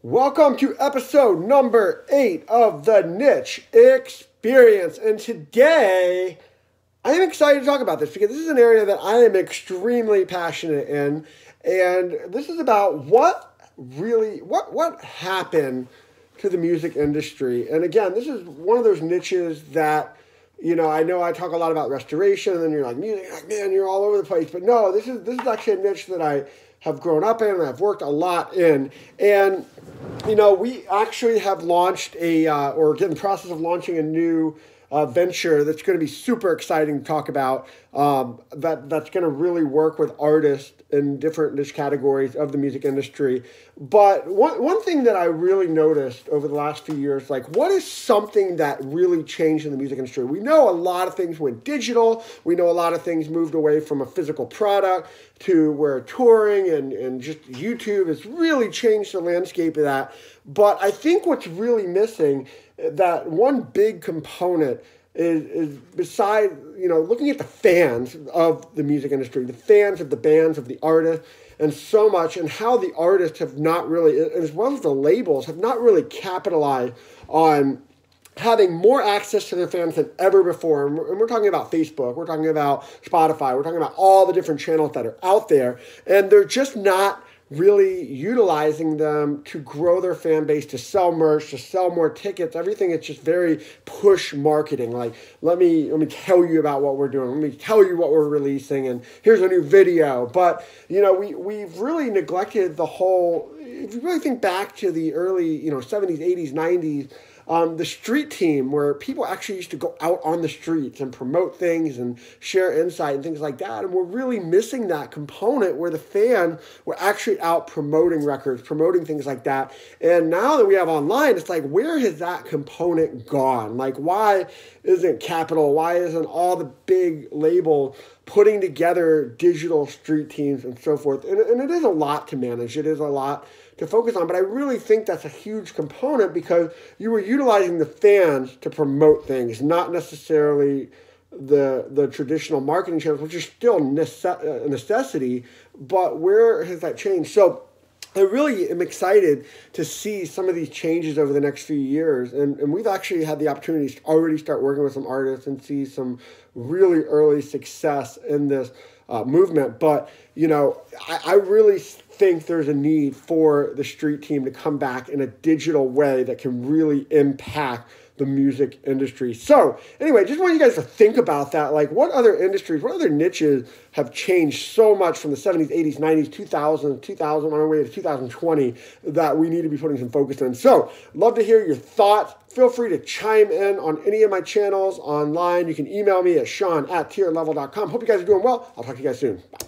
Welcome to episode number 8 of the Niche Experience. And today, I am excited to talk about this because this is an area that I am extremely passionate in. And this is about what happened to the music industry. And again, this is one of those niches that, I know I talk a lot about restoration, and then you're like, music, like, man, you're all over the place. But no, this is actually a niche that I have grown up in and I've worked a lot in. And, we actually have launched or get in the process of launching a new venture that's going to be super exciting to talk about, that's going to really work with artists in different niche categories of the music industry. But one thing that I really noticed over the last few years, what is something that really changed in the music industry? We know a lot of things went digital. We know a lot of things moved away from a physical product to where touring and just YouTube has really changed the landscape of that. But I think what's really missing, that one big component is beside, looking at the fans of the music industry, the fans of the bands, of the artists, and so much, and how the artists have not really, as well as the labels, have not really capitalized on having more access to their fans than ever before. And we're talking about Facebook, we're talking about Spotify, we're talking about all the different channels that are out there, and they're just not really utilizing them to grow their fan base, to sell merch, to sell more tickets. Everything is just very push marketing. Like, let me tell you about what we're doing. Let me tell you what we're releasing, and here's a new video. But we've really neglected the whole. If you really think back to the early 70s, 80s, 90s. The street team, where people actually used to go out on the streets and promote things and share insight and things like that. And we're really missing that component where the fan were actually out promoting records, promoting things like that. And now that we have online, it's like, where has that component gone? Like, why isn't Capitol, why isn't all the big labels putting together digital street teams and so forth? And it is a lot to manage. It is a lot to focus on, but I really think that's a huge component because you were utilizing the fans to promote things, not necessarily the traditional marketing channels, which are still a necessity, but where has that changed? So I really am excited to see some of these changes over the next few years, and we've actually had the opportunity to already start working with some artists and see some really early success in this movement. But, I really think there's a need for the street team to come back in a digital way that can really impact the music industry. So anyway, just want you guys to think about that. Like, what other industries, what other niches have changed so much from the 70s, 80s, 90s, 2000 on our way to 2020 that we need to be putting some focus in. So love to hear your thoughts. Feel free to chime in on any of my channels online. You can email me at sean@tierlevel.com. Hope you guys are doing well. I'll talk to you guys soon. Bye.